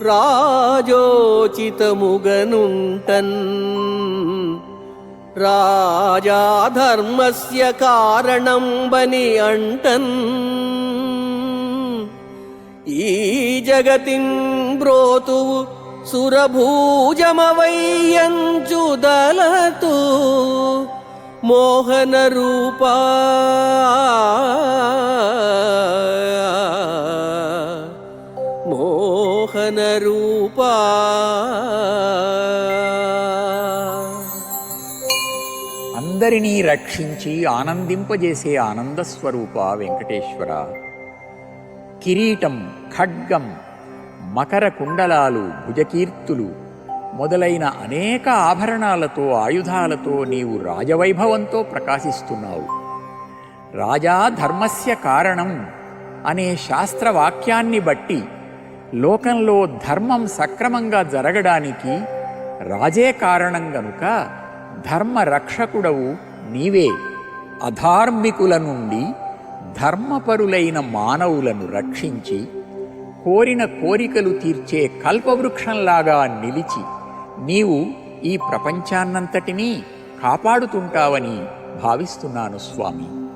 రాజోచితముగనుంటన్ రాజాధర్మస్య కారణం బని అంటన్ ఈ జగతిన్ బ్రోతువు సురభూజమవయ్యంచుదలతు మోహన రూపా మోహన రూపా. అందరినీ రక్షించి ఆనందింపజేసే ఆనందస్వరూప వెంకటేశ్వర. కిరీటం, ఖడ్గం, మకర కుండలాలు, భుజకీర్తులు మొదలైన అనేక ఆభరణాలతో, ఆయుధాలతో నీవు రాజవైభవంతో ప్రకాశిస్తున్నావు. రాజా ధర్మస్య కారణం అనే శాస్త్రవాక్యాన్ని బట్టి లోకంలో ధర్మం సక్రమంగా జరగడానికి రాజే కారణం గనుక ధర్మరక్షకుడవు నీవే. అధార్మికుల నుండి ధర్మపరులైన మానవులను రక్షించి కోరిన కోరికలు తీర్చే కల్పవృక్షంలాగా నిలిచి నీవు ఈ ప్రపంచాన్నంతటినీ కాపాడుతుంటావని భావిస్తున్నాను స్వామి.